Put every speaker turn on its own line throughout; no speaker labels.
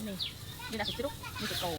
នេះមានដាក់ជ្រូកមានសាច់គោ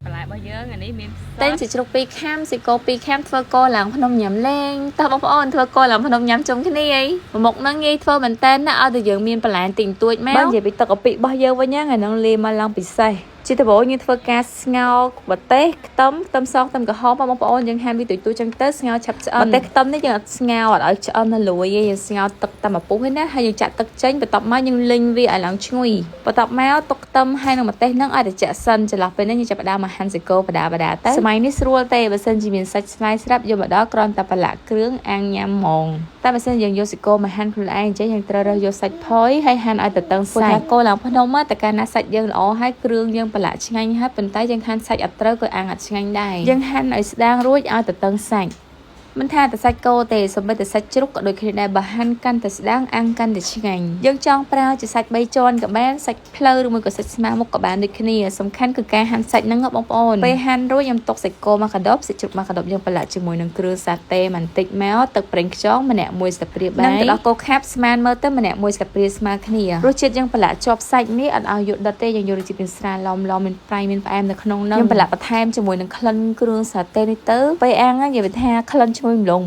បន្លែរបស់យើងអានេះមាន
តែជ្រូក2ខាំសាច់គោ2ខាំធ្វើគោឡើងភ្នំញ៉ាំលេងតើបងប្អូនធ្វើគោឡើងភ្នំញ៉ាំជុំគ្នាអីមុខហ្នឹងងាយធ្វើមែនតើណាឲ្យតែយើងមានបន្លែតិចតួចមកបើនិយាយពីទឹកកាពិរបស់យើងវិញហ្នឹងអាហ្នឹងលាយមកឡើងពិសេសជាដំបូងយើងធ្វើការស្ងោរបទេសខ្ទឹមសខ្ទឹមក្រហមបងប្អូនយើងហាន់វាទូចៗចឹងទៅស្ងោរឆាប់ឆ្អិនបទេសខ្ទឹមនេះយើងអត់ស្ងោរអត់ឲ្យឆ្អិននៅលួយទេយើងស្ងោរទឹកតាមពុះហ្នឹងណាហើយយើងចាក់ទឹកចេញបន្ទាប់មកយើងលីងវាឲ្យឡើងឈ្ងុយបន្ទាប់មកទុកខ្ទឹមហើយនឹងម្ទេសហ្នឹងឲ្យត្រជាក់សិនចន្លោះពេលហ្នឹងយើងចាប់ផ្ដើមមកហាន់សាច់គោបដាទៅសម័យនេះស្រួលទេបើសិនជាមានសាច់ស្វាយស្រាប់យកមកដល់គ្រាន់តែប្រឡាក់គ្រឿងអាំងញ៉ាំហ្មងតែបើសិនយើងយកសាច់គោមកហាន់ខ្លួនឯងអញ្ចឹងយើងត្រូវរើសយកសាច់ផុយហើយហាន់ឲ្យទៅតឹងសាច់គោឡើងភ្នំមកតើកាលណាសាច់យើងល្អហើយគ្រឿងយើងប្រឡាក់ឆ្ងាញ់ហើយប៉ុន្តែយើងហាន់សាច់អត់ត្រូវក៏អាំងអត់ឆ្ងាញ់ដែរយើងហាន់ឲ្យស្ដាងរួចឲ្យទៅតឹងសាច់មិនថាតែសាច់គោទេសូម្បីតែសាច់ជ្រូកក៏ដូចគ្នាដែរបើហាន់កាន់តែស្ដាងអាំងកាន់តែឆ្ងាញ់យើងចង់ប្រើជាសាច់3ជាន់ក៏បានសាច់ភ្លៅឬមួយក៏សាច់ស្មើមុខក៏បានដូចគ្នាសំខាន់គឺការហាន់សាច់ហ្នឹងបងប្អូនពេលហាន់រួចខ្ញុំទុកសាច់គោមកកដប់សាច់ជ្រូកមកកដប់យើងប្រឡាក់ជាមួយនឹងគ្រឿងសាតេបន្តិចមកទឹកប្រេងខ្យងម្នាក់1ស្លាបព្រាបាយនិងទឹកដោះគោខាប់ស្មានមើលទៅម្នាក់1ស្លាបព្រាស្មើគ្នារសជាតិយើងប្រឡាក់ជាប់សាច់នេះអត់ឲ្យយកដិតទេយើងយករសជាតិមានស្រាលឡំមានប្រៃមានផ្អែមនៅក្នុងហ្នឹងខ្ញុំប្រឡាក់បន្ថែមជាមួយនឹងក្លិនគ្រឿងសាតេនេះទៅពេលអាំងនិយាយថាក្លិនឈ្ងុយម្លង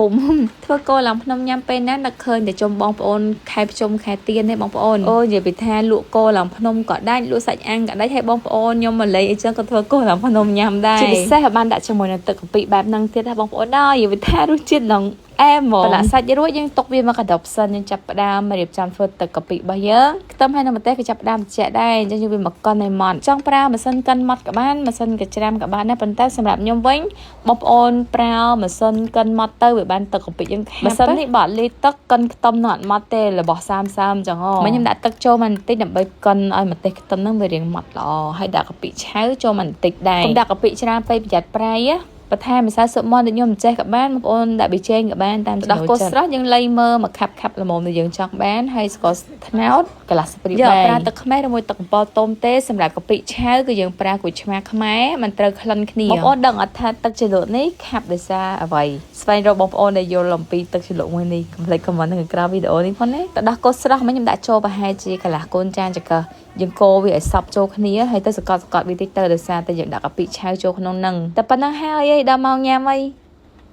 20ធ្វើគោឡើងភ្នំញ៉ាំពេលណានឹកឃើញតែចំបងប្អូនខែភ្ជុំខែទៀនទេបងប្អូនអូនិយាយពីថាលក់គោឡើងភ្នំក៏ដាច់លក់សាច់អាំងក៏ដាច់ហើយបងប្អូនខ្ញុំមកលេងអីចឹងក៏ធ្វើគោឡើងភ្នំញ៉ាំដែរជាពិសេសបានដាក់ជាមួយនឹងទឹកកាពិបែបហ្នឹងទៀតដែរបងប្អូនដែរនិយាយពីថារសជាតិឡើងអែមហ្មងប្រឡាក់សាច់រួចយើងទុកវាមកកដប់សិនយើងចាប់ផ្ដើមរៀបចំធ្វើទឹកកាពិរបស់យើងខ្ទឹមហើយនឹងម្ទេសក៏ចាប់ផ្ដើមត្រជាក់ដែរអញ្ចឹងយើងវាមកកិនឲ្យម៉ត់ចង់ប្រើម៉ាស៊ីនកិនម៉ត់ក៏បានម៉ាស៊ីនកាច្រាមក៏បានដែរប៉ុន្តែសម្រាប់ខ្ញុំវិញបងប្អូនប្រើម៉ាស៊ីនកិនម៉ត់ទៅវាបានទឹកកាពិយើងខាប់ម៉ាស៊ីននេះបើអត់លាយទឹកកិនខ្ទឹមនោះអត់ម៉ត់ទេរបស់សើមអញ្ចឹងហ៎ខ្ញុំដាក់ទឹកចូលមកបន្តិចដើម្បីកិនឲ្យម្ទេសខ្ទឹមហ្នឹងវារៀងម៉ត់ល្អហើយដាក់កាពិឆៅចូលមកបន្តិចដែរកុំដាក់កាពិច្រើនពេកប្រយ័ត្នប្រៃបន្ថែមម្សៅស៊ុបមាន់ដូចខ្ញុំចេះក៏បានបងប្អូនដាក់ប៊ីចេងក៏បានតាមចំណូលចិត្តដោះគោស្រស់យើងលៃមើលមកខាប់ល្មមដែលយើងចង់បានហើយស្ករត្នោតកន្លះស្ព្រីបយកប្រើទឹកខ្មេះឬមួយទឹកកំពតទុំទេសម្រាប់កាពិឆៅគឺយើងប្រើក្រូចឆ្មាខ្មែរมันត្រូវក្លិនគ្នាបងប្អូនដឹងអត់ថាទឹកជ្រលក់នេះខាប់ដោយសារអ្វីស្វែងរកបងប្អូនដែលយល់អំពីទឹកជ្រលក់មួយនេះកុំភ្លេចខមមិននៅក្រៅវីដេអូនេះផងណាទៅដោះគោស្រស់ខ្ញុំដាក់ចូលប្រហែលជាកន្លះកូនចានចង្កឹះយើងកូរវាឲ្យសព្វចូលគ្នាហើយទៅសកត់វាតិចទៅដោយសារតែយើងដាក់កាពិឆៅចូលក្នុងហ្នឹងតែប៉ុណ្ណឹងហើយដល់ម៉ោងញ៉ាំអី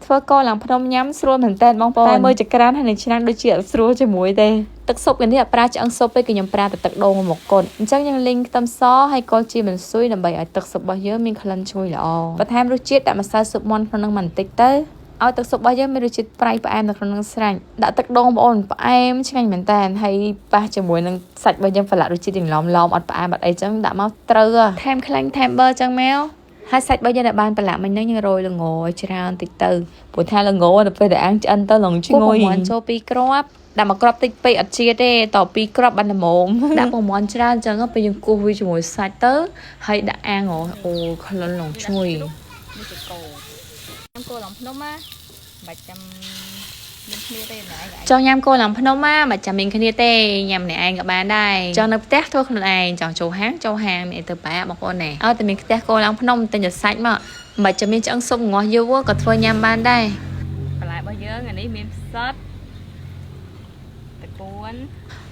ធ្វើគោឡើងភ្នំញ៉ាំស្រួលមែនតើបងប្អូនតែមើលចក្រានហើយនឹងឆ្នាំងដូចជាអត់ស្រួលជាមួយទេទឹកស៊ុបនេះអត់ប្រើឆ្អឹងស៊ុបទេគឺខ្ញុំប្រើតែទឹកដូងមកកត់អញ្ចឹងយើងលីងខ្ទឹមសហើយកូរជាបន្ស៊ុយដើម្បីឲ្យទឹកស៊ុបរបស់យើងមានក្លិនឈ្ងុយល្អបន្ថែមរសជាតិដាក់ម្សៅស៊ុបមាន់ក្នុងហ្នឹងបន្តិចទៅឲ្យទឹកស៊ុបរបស់យើងមានរសជាតិប្រៃផ្អែមនៅក្នុងនឹងស្រេចដាក់ទឹកដូងបងប្អូនផ្អែមឆ្ងាញ់មែនតើហើយប៉ះជាមួយនឹងសាច់របស់យើងប្រឡាក់រសជាតិយ៉ាងឡំអត់ផ្អែមអត់អីចឹងដាក់មកត្រូវថែមខ្លាញ់ថែមប៊ឺចឹងមកហើយសាច់របស់យើងដែលបានប្រឡាក់មិញហ្នឹងយើងរោយល្ងឲ្យច្រើនតិចទៅព្រោះថាល្ងទៅពេលដែលអាំងឆ្អិនទៅល្ងឈ្ងុយពងមាន់ចូល2គ្រាប់ដាក់មកគ្រាប់តិចពេកអត់ជាតិទេត2គ្រាប់បានល្មមដាក់ពងមាន់ច្រើនចឹងពេលយើងគោះវាជាមួយសាច់ទៅហើយដាក់អាំងអូក្លិនល្ងឈ្ងុយន
េះជាគោញ៉ាំគោឡើងភ្នំណាបាច់ចាំមានគ្នាទេម្នាក់ឯងច
ង់ញ៉ាំគោឡើងភ្នំមិនចាំមានគ្នាទេញ៉ាំម្នាក់ឯងក៏បានដែរចង់នៅផ្ទះធ្វើខ្លួនឯងចង់ចូលហាងមានទៅប៉ាបងប្អូនណែឲ្យតែមានផ្ទះគោឡើងភ្នំទិញតែសាច់មកមិនចាំមានឆ្អឹងស៊ុបងាស់យូរក៏ធ្វើញ៉ាំបានដែរប
ន្លែរបស់យើងអានេះមានផ្សិតតកួន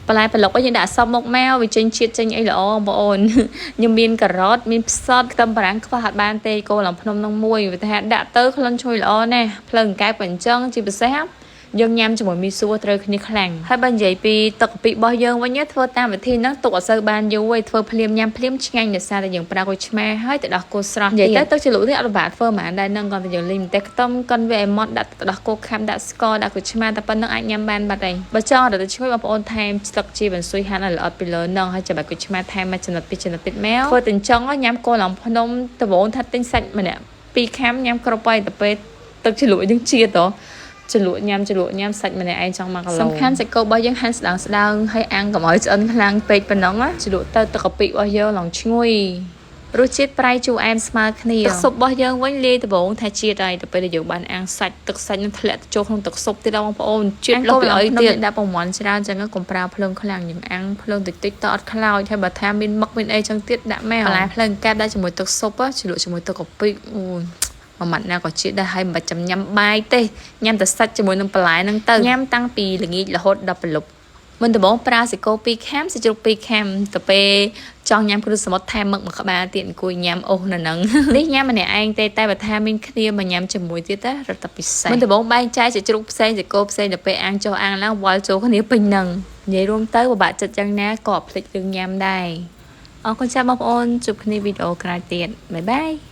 បន្លែប្លុកយើងដាក់សពមកវាចេញជាតិចេញអីល្អបងប្អូនខ្ញុំមានការ៉ុតមានផ្សិតខ្ទឹមបារាំងខ្វះអត់បានទេគោឡើងភ្នំនឹងមួយវាថាដាក់ទៅក្លិនឈ្ងុយល្អណាស់ភ្លើងកែបក៏អញ្ចឹងជាពិសេសយើងញ៉ាំជាមួយមីសួរត្រូវគ្នាខ្លាំងហើយបើនិយាយពីទឹកកាពិរបស់យើងវិញធ្វើតាមវិធីហ្នឹងទុកអត់សូវបានយូរទេធ្វើភ្លាមញ៉ាំភ្លាមឆ្ងាញ់ដោយសារតែយើងប្រើក្រូចឆ្មាហើយទៅដោះគោស្រស់និយាយទៅទឹកជ្រលក់នេះអត់ពិបាកធ្វើហ្មងដែរហ្នឹងគាត់តែយើងលីងម្ទេសខ្ទឹមកិនវាឲ្យម៉ត់ដាក់ទៅដោះគោខាំដាក់ស្ករដាក់ក្រូចឆ្មាតែប៉ុណ្្នឹងអាចញ៉ាំបានបាត់ហើយបើចង់ឲ្យទៅឈ្ងុយបងប្អូនថែមទឹកជាបន្ស៊ុយហាន់ឲ្យល្អិតពីលើហ្នឹងហើយចាំបាច់ក្រូចឆ្មាថែមមកចំណិតពីចំណិតទៀតមកធ្វើទៅអញ្ចឹងញ៉ាំគោឡើងភ្នំដំបូងថាទិញសាច់ម្នាក់2ខាំញ៉ាំគ្រប់ហើយទៅពេលទឹកជ្រលក់យើងជាតិហ៎ជ្រលក់ញ៉ាំសាច់ម្នាក់ឯងចង់1គីឡូសំខាន់សាច់គោរបស់យើងហាន់ស្ដើងហើយអាំងកុំឲ្យឆ្អិនខ្លាំងពេកប៉ុណ្ណឹងជ្រលក់ទៅទឹកកាពិរបស់យើងឡើងឈ្ងុយរសជាតិប្រៃជូរអែមស្មើគ្នាទឹកស៊ុបរបស់យើងវិញលាយដំបូងថាជាតិហើយទៅពេលដែលយើងបានអាំងសាច់ទឹកសាច់នឹងធ្លាក់ចូលក្នុងទឹកស៊ុបទៀតបងប្អូនជាតិលុបពីអីទៀតដាក់ពងមាន់ច្រើនចឹងកុំប្រើភ្លើងខ្លាំងយើងអាំងភ្លើងតិចៗតអត់ខ្លោចហើយបើថាមានមឹកមានអីចឹងទៀតដាក់មកបន្លែភ្លើងកាត់ដាក់ជាមួយទឹកស៊ុបជ្រលក់ជាមួយទឹកកាពិអូមួយម៉ាត់ណាក៏ជាតិដែរហើយមិនបាច់ចាំញ៉ាំបាយទេញ៉ាំតែសាច់ជាមួយនឹងបន្លែហ្នឹងទៅញ៉ាំតាំងពីល្ងាចរហូតដល់ព្រលប់ mình từ 4 pra sẽ cô pi cam sẽ chụp pi cam tập pe cho nhám cứ sớm thay mực mà các bạn tiện cùi nhám ô nè nắng lý nhám mà nè anh tay tay và tham bên kia mà nhám chầm mùi tiết á rất tập bị say mình từ 4 bay trai sẽ chụp xe sẽ cô xe tập pe ăn cho ăn lá quay chỗ cái này bình nằng vậy luôn tới và bạn chật chân ná cọp thịt đường nhám đây con chào bông ôn chụp cái video cài tiền bye bye